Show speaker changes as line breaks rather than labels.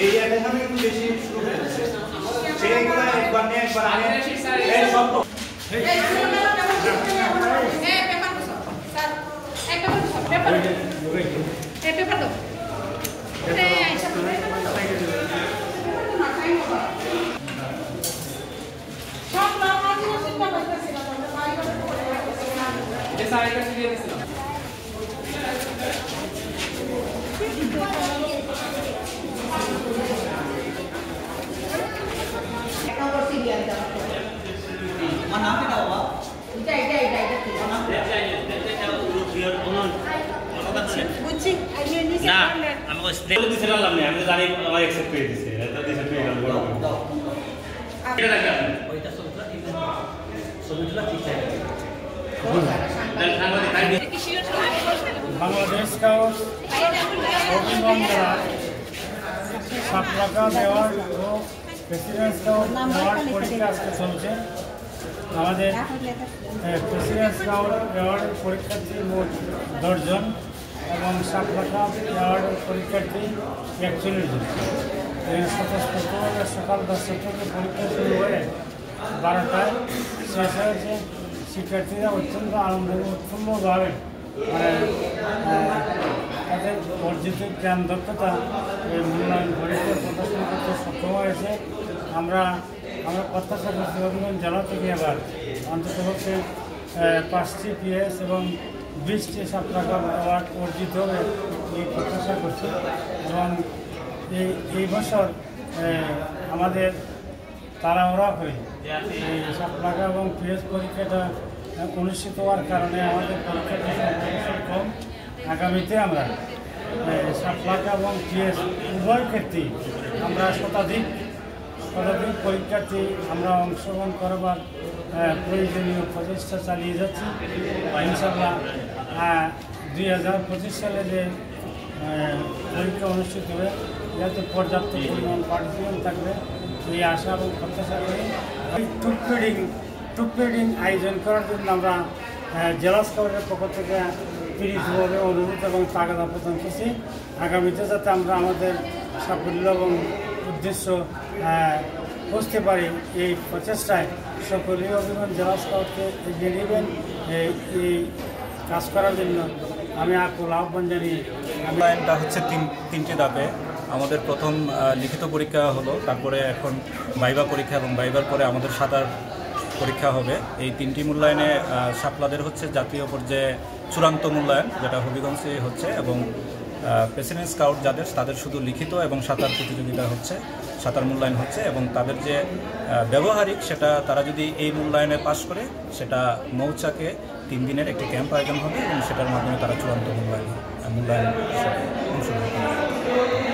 এই এখানে একটু বেশি শুরু হয়ে যাচ্ছে সেইগুলো একবার নিয়ে একবার আগে এই সব
না আমাকে স্প্রে দিতে পারলাম না আমি তো জানি আমার অ্যাকসেপ্ট করে দিয়েছে এটা দিতে পেয়ে গেল বড় এটা রাখা ওইটা ছবিটা ঠিক আছে
বাংলাদেশ স্কাউট হবিগঞ্জ জেলা সাতলাখা দেওয়ার ও প্রেসিডেন্ট স্কাউট অ্যাওয়ার্ড পরীক্ষা আজকে চলছে। আমাদের প্রেসিডেন্ট স্কাউট অ্যাওয়ার্ডের পরীক্ষার্থী মোট 10 জন এবং সাতলাখা অ্যাওয়ার্ডের পরীক্ষার্থী 41 জন। স্বতঃস্ফূর্তভাবে সকাল 10টা থেকে পরীক্ষা শুরু হয়ে 12টায় শেষ হয়েছে। শিক্ষার্থীরা অত্যন্ত আনন্দ উৎফুল্লভাবে তাদের অর্জিত জ্ঞান দক্ষতা মূল্যায়ন পরীক্ষা প্রদর্শন করতে সক্ষম হয়েছে। আমরা প্রত্যাশা করছি হবিগঞ্জ জেলা থেকে এবার অন্ততপক্ষে 5টি পিএস এবং 20টি সাতলাখা অ্যাওয়ার্ড অর্জিত হবে এই প্রত্যাশা করছি। এবং এই বছর আমাদের তাড়াহুড়া হয়ে এই সাতলাখা এবং পিএস পরীক্ষাটা অনুষ্ঠিত হওয়ার কারণে আমাদের পরীক্ষাটা সক্ষম। আগামীতে আমরা সাতলাখা এবং পিএস উভয় ক্ষেত্রেই আমরা শতাধিক পরীক্ষার্থী আমরা অংশগ্রহণ করবার প্রয়োজনীয় প্রচেষ্টা চালিয়ে যাচ্ছি। ইনশাআল্লাহ 2025 সালে যে পরীক্ষা অনুষ্ঠিত হবে যাতে পর্যাপ্ত পরিমাণ পার্টিসিপেন্ট থাকবে এই আশা এবং প্রত্যাশা করি। টুক ফিডিং আয়োজন করার জন্য আমরা জেলা স্কাউটের পক্ষ থেকে পীড়িতভাবে অনুরোধ এবং তাগাদা প্রদান করছি। আগামীতে যাতে আমরা আমাদের সাফল্য এবং উদ্দেশ্য বুঝতে পারি এই প্রচেষ্টায় সকলেই হবিগঞ্জ জেলা স্কাউটকে এগিয়ে নেবেন এই কাজ করার জন্য আমি আকুল আহ্বান জানিয়ে
মূল্যায়নটা হচ্ছে তিনটি ধাপে। আমাদের প্রথম লিখিত পরীক্ষা হলো, তারপরে এখন ভাইভা পরীক্ষা এবং ভাইভার পরে আমাদের সাঁতার পরীক্ষা হবে। এই তিনটি মূল্যায়নে সাতলাদের হচ্ছে জাতীয় পর্যায়ে চূড়ান্ত মূল্যায়ন যেটা হবিগঞ্জে হচ্ছে, এবং প্রেসিডেন্ট স্কাউট তাদের শুধু লিখিত এবং সাঁতার প্রতিযোগিতা হচ্ছে, সাঁতার মূল্যায়ন হচ্ছে। এবং তাদের যে ব্যবহারিক সেটা তারা যদি এই মূল্যায়নে পাশ করে সেটা মৌচাকে 3 দিনের একটি ক্যাম্প আয়োজন হবে এবং সেটার মাধ্যমে তারা চূড়ান্ত মূল্যায়ন অংশগ্রহণ করবে।